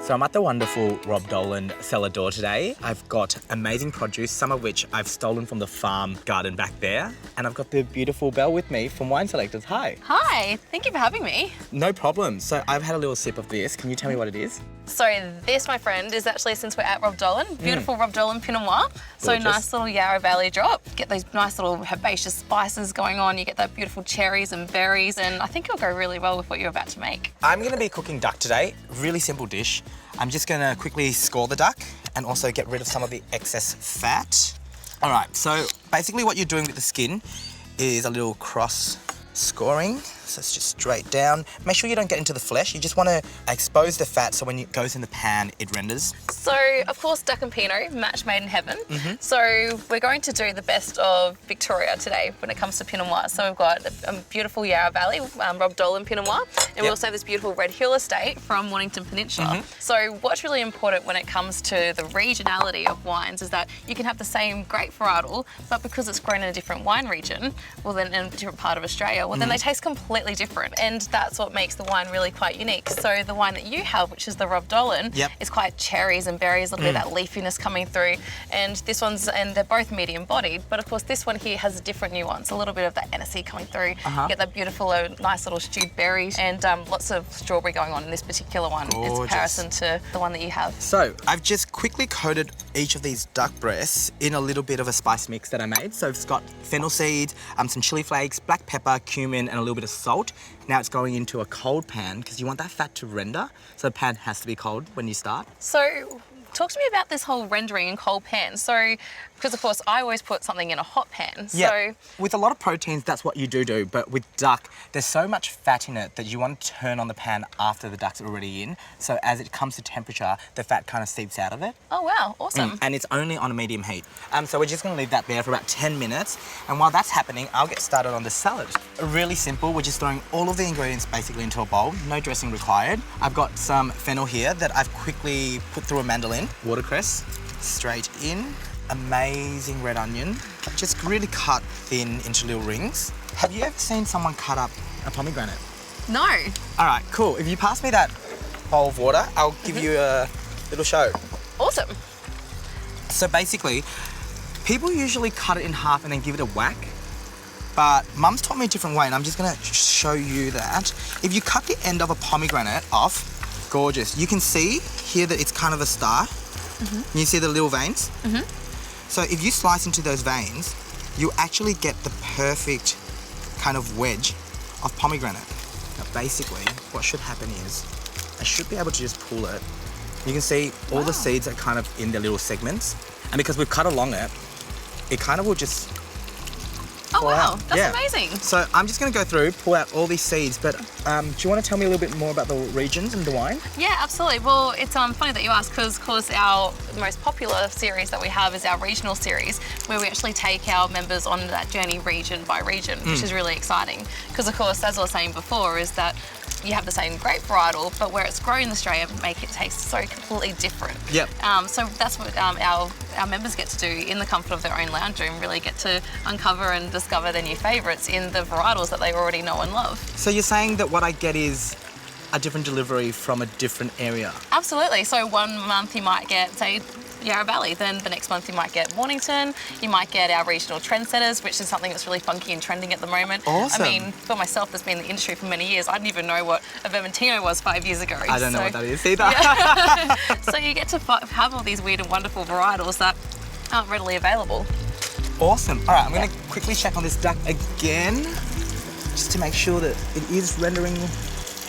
So I'm at the wonderful Rob Dolan cellar door today. I've got amazing produce, some of which I've stolen from the farm garden back there. And I've got the beautiful Belle with me from Wine Selectors. Hi. Hi, thank you for having me. No problem. So I've had a little sip of this. Can you tell me what it is? So this, my friend, is actually, since we're at Rob Dolan, beautiful Rob Dolan Pinot Noir. So Gorgeous. nice little Yarra Valley drop. Get those nice little herbaceous spices going on. You get that beautiful cherries and berries, and I think it'll go really well with what you're about to make. I'm gonna be cooking duck today. Really simple dish. I'm just gonna quickly score the duck and also get rid of some of the excess fat. All right, so basically what you're doing with the skin is a little cross scoring. So it's just straight down. Make sure you don't get into the flesh. You just want to expose the fat so when it goes in the pan, it renders. So, of course, duck and Pinot, match made in heaven. So we're going to do the best of Victoria today when it comes to Pinot Noir. So we've got a beautiful Yarra Valley, Rob Dolan Pinot Noir, and we also have this beautiful Red Hill estate from Mornington Peninsula. So what's really important when it comes to the regionality of wines is that you can have the same grape varietal, but because it's grown in a different wine region, well then in a different part of Australia, well then they taste completely different, and that's what makes the wine really quite unique. So the wine that you have, which is the Rob Dolan, is quite cherries and berries, a little bit of that leafiness coming through, and this one's, and they're both medium bodied, but of course this one here has a different nuance, a little bit of that Hennessy coming through. You get that beautiful nice little stewed berries, and lots of strawberry going on in this particular one in comparison to the one that you have. So I've just quickly coated each of these duck breasts in a little bit of a spice mix that I made. So it's got fennel seeds, some chili flakes, black pepper, cumin, and a little bit of salt. Now it's going into a cold pan because you want that fat to render. So the pan has to be cold when you start. So talk to me about this whole rendering in cold pan. So, because of course I always put something in a hot pan. Yeah, with a lot of proteins, that's what you do. But with duck, there's so much fat in it that you want to turn on the pan after the duck's already in. So as it comes to temperature, the fat kind of seeps out of it. Oh wow, awesome. And it's only on a medium heat. So we're just gonna leave that there for about 10 minutes. And while that's happening, I'll get started on the salad. Really simple, we're just throwing all of the ingredients basically into a bowl, no dressing required. I've got some fennel here that I've quickly put through a mandolin. Watercress, straight in. Amazing red onion, just really cut thin into little rings. Have you ever seen someone cut up a pomegranate? No. All right, cool. If you pass me that bowl of water, I'll give you a little show. Awesome. So basically, people usually cut it in half and then give it a whack, but Mum's taught me a different way, and I'm just gonna show you that. If you cut the end of a pomegranate off, gorgeous. You can see here that it's kind of a star. You see the little veins? So if you slice into those veins, you actually get the perfect kind of wedge of pomegranate. Now basically, what should happen is, I should be able to just pull it. You can see all the seeds are kind of in their little segments. And because we've cut along it, it kind of will just Oh wow, out. that's amazing. So I'm just gonna go through, pull out all these seeds, but do you wanna tell me a little bit more about the regions and the wine? Yeah, absolutely. Well, it's funny that you ask, because of course our most popular series that we have is our regional series, where we actually take our members on that journey region by region, which is really exciting. Because of course, as I was saying before, is that you have the same grape varietal, but where it's grown in Australia, make it taste so completely different. Yep. So that's what our members get to do in the comfort of their own lounge room, really get to uncover and discover their new favourites in the varietals that they already know and love. So you're saying that what I get is a different delivery from a different area? Absolutely. So one month you might get, say, Yarra Valley, then the next month you might get Mornington, you might get our regional trendsetters, which is something that's really funky and trending at the moment. Awesome. I mean, for myself that's been in the industry for many years, I didn't even know what a Vermentino was 5 years ago. I don't know what that is either. Yeah. So you get to have all these weird and wonderful varietals that aren't readily available. Awesome. All right, I'm gonna quickly check on this duck again, just to make sure that it is rendering.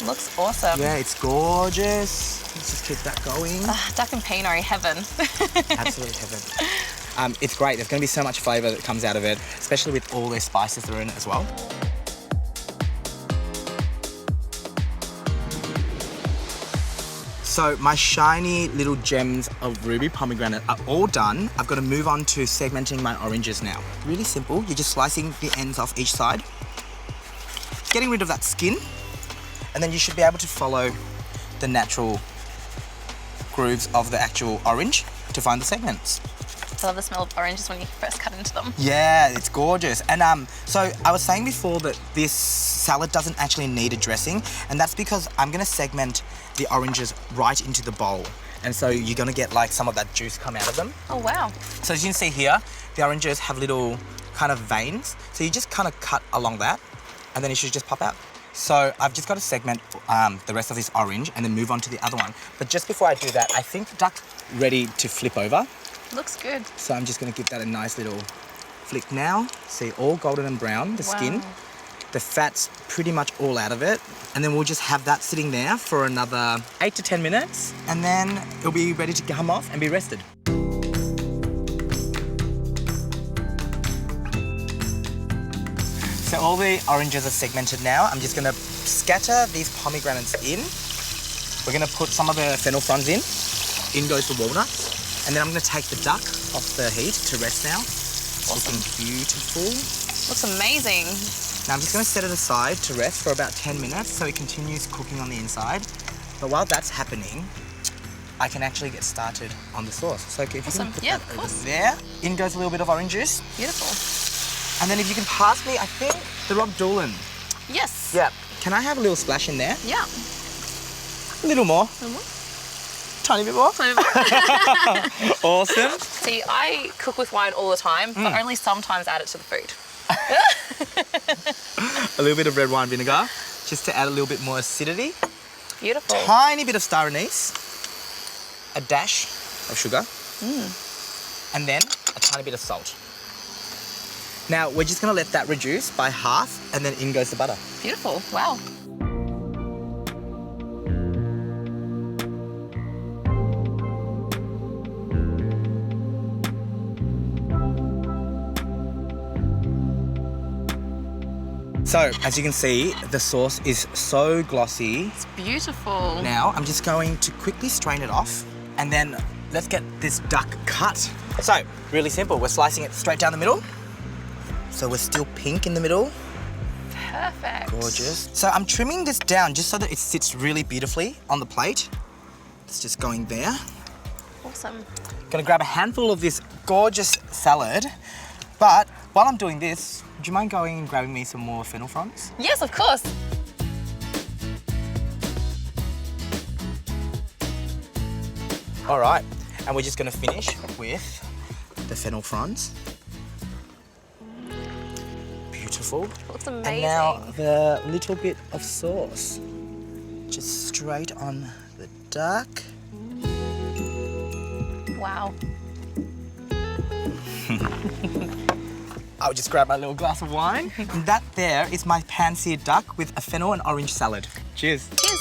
Looks awesome. Yeah, it's gorgeous. Let's just keep that going. Duck and Pinot, heaven. Absolute heaven. It's great. There's going to be so much flavour that comes out of it, especially with all those spices that are in it as well. So my shiny little gems of ruby pomegranate are all done. I've got to move on to segmenting my oranges now. Really simple. You're just slicing the ends off each side, getting rid of that skin, and then you should be able to follow the natural grooves of the actual orange to find the segments. I love the smell of oranges when you first cut into them. Yeah, it's gorgeous. And so I was saying before that this salad doesn't actually need a dressing, and that's because I'm gonna segment the oranges right into the bowl. And so you're gonna get like some of that juice come out of them. Oh, wow. So as you can see here, the oranges have little kind of veins. So you just kind of cut along that, and then it should just pop out. So I've just got to segment the rest of this orange and then move on to the other one. But just before I do that, I think the duck's ready to flip over. Looks good. So I'm just gonna give that a nice little flick now. See, all golden and brown, the skin. The fat's pretty much all out of it. And then we'll just have that sitting there for another 8 to 10 minutes. And then it'll be ready to come off and be rested. So all the oranges are segmented now. I'm just gonna scatter these pomegranates in. We're gonna put some of the fennel fronds in. In goes the walnuts. And then I'm gonna take the duck off the heat to rest now. Awesome. Looking beautiful. Looks amazing. Now I'm just gonna set it aside to rest for about 10 minutes so it continues cooking on the inside. But while that's happening, I can actually get started on the sauce. So if you Awesome. can put Yeah, that of over course. there. In goes a little bit of orange juice. Beautiful. And then if you can pass me, I think, the Rob Doolan. Yes. Yeah. Can I have a little splash in there? Yeah. A little more. A little more. Tiny bit more. Awesome. See, I cook with wine all the time, but only sometimes add it to the food. A little bit of red wine vinegar, just to add a little bit more acidity. Beautiful. Tiny bit of star anise. A dash of sugar. And then a tiny bit of salt. Now, we're just gonna let that reduce by half, and then in goes the butter. Beautiful. Wow. So, as you can see, the sauce is so glossy. It's beautiful. Now, I'm just going to quickly strain it off, and then let's get this duck cut. So, really simple. We're slicing it straight down the middle. So we're still pink in the middle. Perfect. Gorgeous. So I'm trimming this down just so that it sits really beautifully on the plate. It's just going there. Awesome. Gonna grab a handful of this gorgeous salad. But while I'm doing this, would you mind going and grabbing me some more fennel fronds? Yes, of course. All right, and we're just gonna finish with the fennel fronds. Beautiful. Looks amazing. And now the little bit of sauce. Just straight on the duck. Wow. I'll just grab my little glass of wine. And that there is my pan-seared duck with a fennel and orange salad. Cheers. Cheers.